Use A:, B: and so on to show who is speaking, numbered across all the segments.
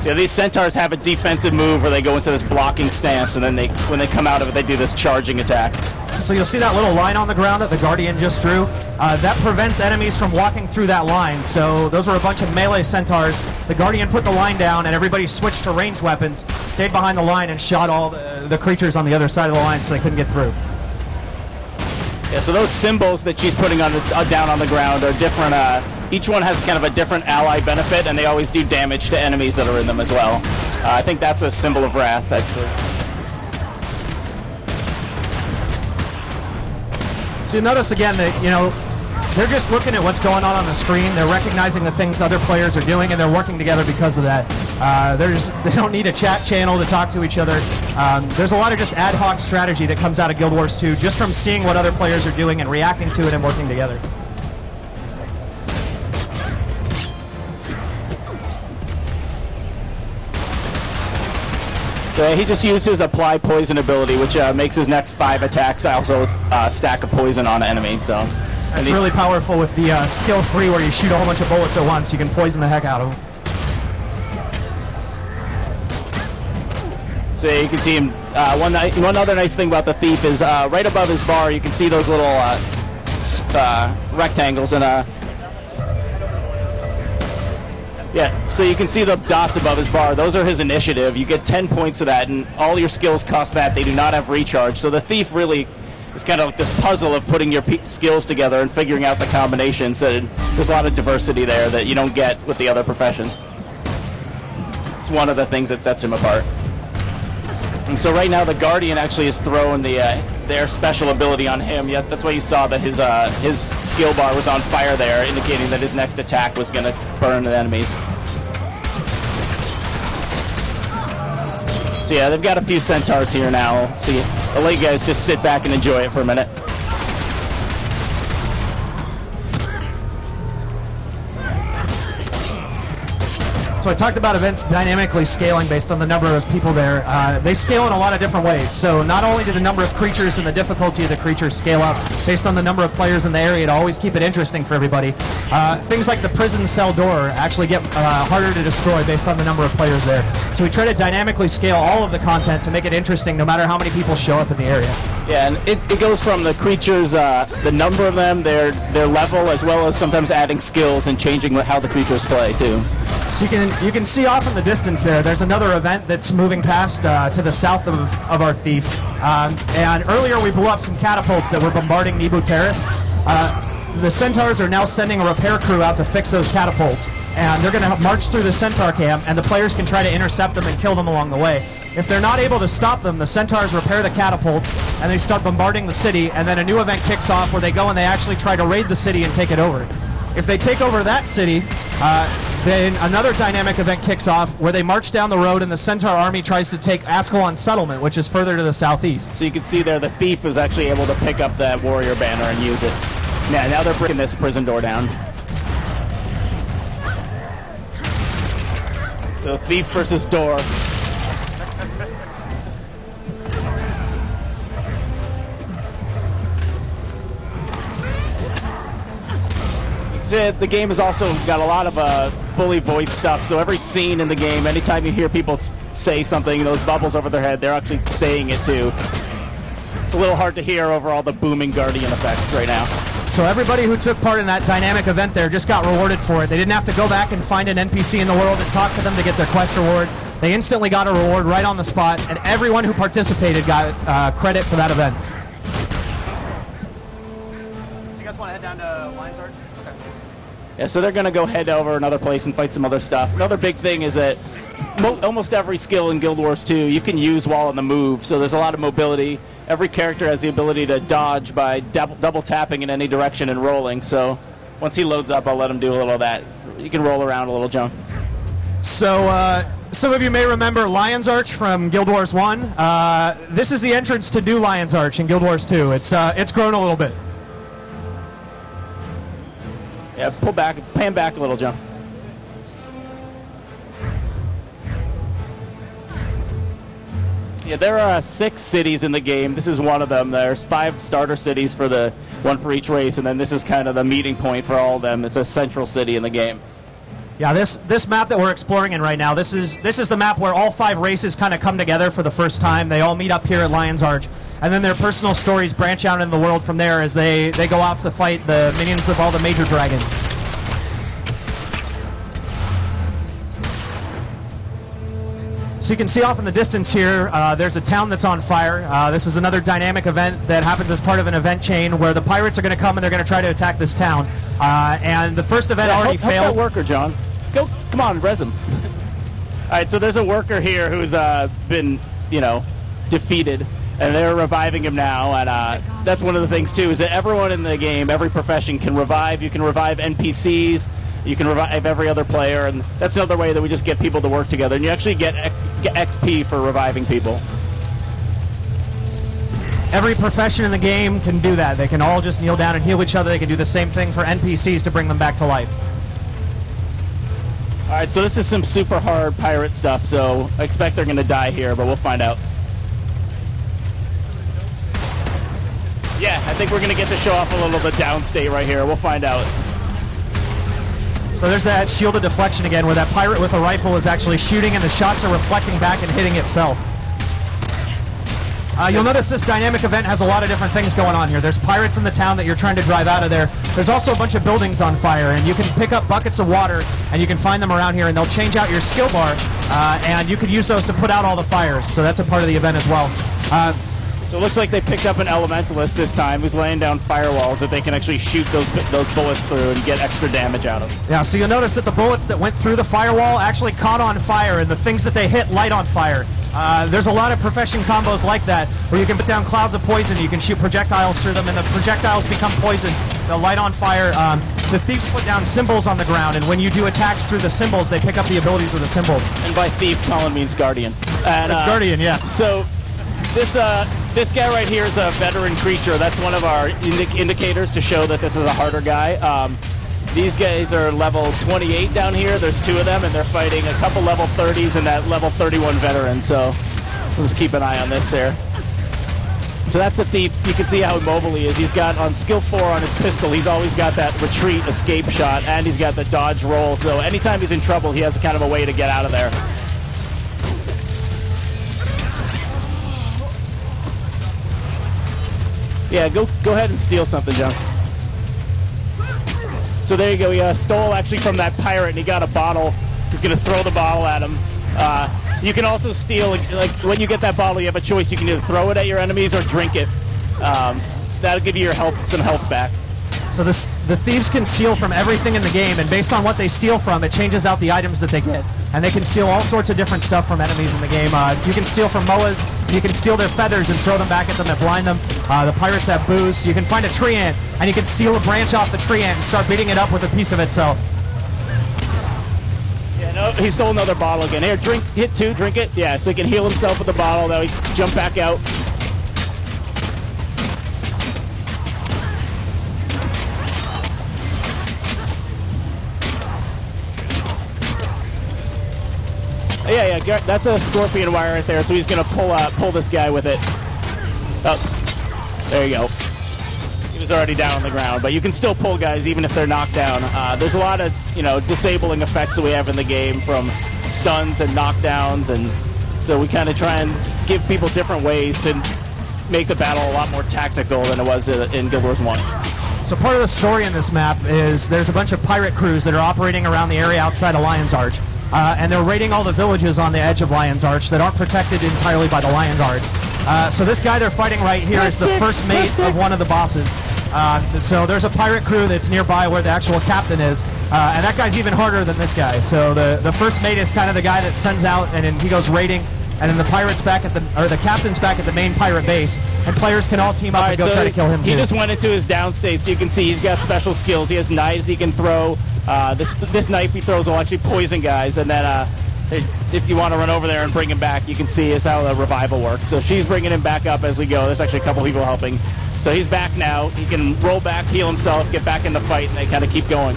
A: So these centaurs have a defensive move where they go into this blocking stance, and then when they come out of it, they do this charging attack.
B: So you'll see that little line on the ground that the Guardian just drew. That prevents enemies from walking through that line. So those were a bunch of melee centaurs. The Guardian put the line down, and everybody switched to ranged weapons, stayed behind the line, and shot all the creatures on the other side of the line so they couldn't get through.
A: Yeah, so those symbols that she's putting on down on the ground are different. Each one has kind of a different ally benefit, and they always do damage to enemies that are in them as well. I think that's a symbol of wrath, actually.
B: So you notice again that, you know, they're just looking at what's going on the screen. They're recognizing the things other players are doing, and they're working together because of that. They don't need a chat channel to talk to each other. There's a lot of just ad hoc strategy that comes out of Guild Wars 2 just from seeing what other players are doing and reacting to it and working together.
A: So he just used his apply poison ability, which makes his next 5 attacks also stack a poison on an enemy. So
B: that's really powerful with the skill 3 where you shoot a whole bunch of bullets at once. You can poison the heck out of them.
A: So you can see him. One other nice thing about the thief is right above his bar, you can see those little rectangles and yeah, so you can see the dots above his bar. Those are his initiative. You get 10 points of that, and all your skills cost that. They do not have recharge. So the thief really is kind of like this puzzle of putting your skills together and figuring out the combinations. So there's a lot of diversity there that you don't get with the other professions. It's one of the things that sets him apart. And so right now the Guardian actually is throwing their special ability on him. Yet that's why you saw that his skill bar was on fire there, indicating that his next attack was going to burn the enemies. So yeah, they've got a few centaurs here now. So I'll let you guys just sit back and enjoy it for a minute.
B: So I talked about events dynamically scaling based on the number of people there. They scale in a lot of different ways. So not only do the number of creatures and the difficulty of the creatures scale up based on the number of players in the area to always keep it interesting for everybody, things like the prison cell door actually get harder to destroy based on the number of players there. So we try to dynamically scale all of the content to make it interesting no matter how many people show up in the area.
A: Yeah, and it goes from the creatures, the number of them, their level, as well as sometimes adding skills and changing how the creatures play too.
B: So you can see off in the distance there's another event that's moving past to the south of our thief. And earlier we blew up some catapults that were bombarding Nebu Terrace. The centaurs are now sending a repair crew out to fix those catapults. And they're going to march through the centaur camp, and the players can try to intercept them and kill them along the way. If they're not able to stop them, the centaurs repair the catapult, and they start bombarding the city, and then a new event kicks off where they go and they actually try to raid the city and take it over. If they take over that city, then another dynamic event kicks off where they march down the road and the Centaur army tries to take Ascalon Settlement, which is further to the southeast.
A: So you can see there the thief was actually able to pick up that warrior banner and use it. Yeah, now they're breaking this prison door down. So thief versus door. The game has also got a lot of fully voiced stuff, so every scene in the game, anytime you hear people say something, those bubbles over their head, they're actually saying it too. It's a little hard to hear over all the booming Guardian effects right now.
B: So everybody who took part in that dynamic event there just got rewarded for it. They didn't have to go back and find an NPC in the world and talk to them to get their quest reward. They instantly got a reward right on the spot, and everyone who participated got credit for that event. So you guys want to head down to Lion's Arch? Okay.
A: Yeah, so they're going to go head over another place and fight some other stuff. Another big thing is that almost every skill in Guild Wars 2 you can use while on the move, so there's a lot of mobility. Every character has the ability to dodge by double tapping in any direction and rolling, so once he loads up, I'll let him do a little of that. You can roll around a little, Jon.
B: So, some of you may remember Lion's Arch from Guild Wars 1. This is the entrance to New Lion's Arch in Guild Wars 2. It's grown a little bit.
A: Yeah, pan back a little, Jon. Yeah, there are 6 cities in the game. This is one of them. There's 5 starter cities for one for each race, and then this is kind of the meeting point for all of them. It's a central city in the game.
B: Yeah, this map that we're exploring in right now, this is the map where all 5 races kind of come together for the first time. They all meet up here at Lion's Arch, and then their personal stories branch out in the world from there as they go off to fight the minions of all the major dragons. So you can see off in the distance here, there's a town that's on fire. This is another dynamic event that happens as part of an event chain where the pirates are going to come and they're going to try to attack this town. And the first event already failed.
A: Help that worker, John. Come on, res him. All right, so there's a worker here who's been, defeated, and they're reviving him now. And that's one of the things too, is that everyone in the game, every profession can revive. You can revive NPCs. You can revive every other player, and that's another way that we just get people to work together. And you actually get XP for reviving people.
B: Every profession in the game can do that. They can all just kneel down and heal each other. They can do the same thing for NPCs to bring them back to life.
A: All right, so this is some super hard pirate stuff, so I expect they're going to die here, but we'll find out. Yeah, I think we're going to get to show off a little bit downstate right here. We'll find out.
B: So there's that shielded deflection again, where that pirate with a rifle is actually shooting and the shots are reflecting back and hitting itself. You'll notice this dynamic event has a lot of different things going on here. There's pirates in the town that you're trying to drive out of there. There's also a bunch of buildings on fire, and you can pick up buckets of water, and you can find them around here, and they'll change out your skill bar, and you can use those to put out all the fires. So that's a part of the event as well.
A: So it looks like they picked up an elementalist this time who's laying down firewalls that they can actually shoot those bullets through and get extra damage out of.
B: Yeah, so you'll notice that the bullets that went through the firewall actually caught on fire, and the things that they hit light on fire. There's a lot of profession combos like that, where you can put down clouds of poison, you can shoot projectiles through them, and the projectiles become poison. They'll light on fire. The thieves put down symbols on the ground, and when you do attacks through the symbols, they pick up the abilities of the symbols.
A: And by thief, Colin means guardian. And,
B: guardian, yes.
A: So this guy right here is a veteran creature. That's one of our indicators to show that this is a harder guy. These guys are level 28 down here. There's 2 of them, and they're fighting a couple level 30s and that level 31 veteran. So we'll just keep an eye on this there. So that's the thief. You can see how immobile he is. He's got on skill 4 on his pistol, he's always got that retreat escape shot, and he's got the dodge roll. So anytime he's in trouble, he has kind of a way to get out of there. Yeah, go ahead and steal something, John. So there you go. He stole actually from that pirate, and he got a bottle. He's going to throw the bottle at him. You can also steal, like when you get that bottle, you have a choice. You can either throw it at your enemies or drink it. That'll give you your some health back.
B: So the thieves can steal from everything in the game, and based on what they steal from, it changes out the items that they get. And they can steal all sorts of different stuff from enemies in the game. You can steal from moas, you can steal their feathers and throw them back at them and blind them. The pirates have booze. You can find a tree ant, and you can steal a branch off the tree ant and start beating it up with a piece of itself.
A: Yeah, no, he stole another bottle again. Here, hit 2, drink it. Yeah, so he can heal himself with the bottle. Now he jump back out. Yeah, that's a scorpion wire right there, so he's going to pull this guy with it. Oh, there you go. He was already down on the ground, but you can still pull guys even if they're knocked down. There's a lot of, disabling effects that we have in the game, from stuns and knockdowns, and so we kind of try and give people different ways to make the battle a lot more tactical than it was in Guild Wars 1.
B: So part of the story in this map is there's a bunch of pirate crews that are operating around the area outside of Lion's Arch. And they're raiding all the villages on the edge of Lion's Arch that aren't protected entirely by the Lion Guard. So this guy they're fighting right here is the first mate of one of the bosses. So there's a pirate crew that's nearby where the actual captain is, and that guy's even harder than this guy. So the first mate is kind of the guy that sends out, and then he goes raiding, and then the captain's back at the main pirate base, and players can all team up and go try to kill him too.
A: He just went into his downstate, so you can see he's got special skills. He has knives he can throw. This knife he throws will actually poison guys, and then if you want to run over there and bring him back, you can see is how the revival works. So she's bringing him back up as we go. There's actually a couple people helping. So he's back now. He can roll back, heal himself, get back in the fight, and they kind of keep going.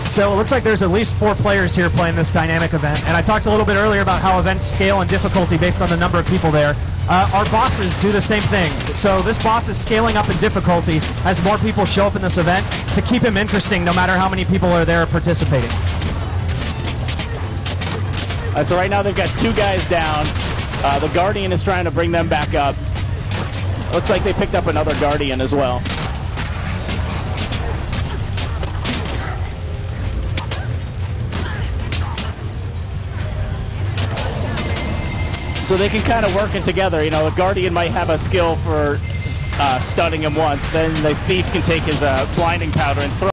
B: So it looks like there's at least 4 players here playing this dynamic event. And I talked a little bit earlier about how events scale in difficulty based on the number of people there. Our bosses do the same thing. So this boss is scaling up in difficulty as more people show up in this event to keep him interesting no matter how many people are there participating.
A: So right now they've got 2 guys down. The Guardian is trying to bring them back up. Looks like they picked up another Guardian as well. So they can kind of work it together. You know, a Guardian might have a skill for stunning him once. Then the Thief can take his blinding powder and throw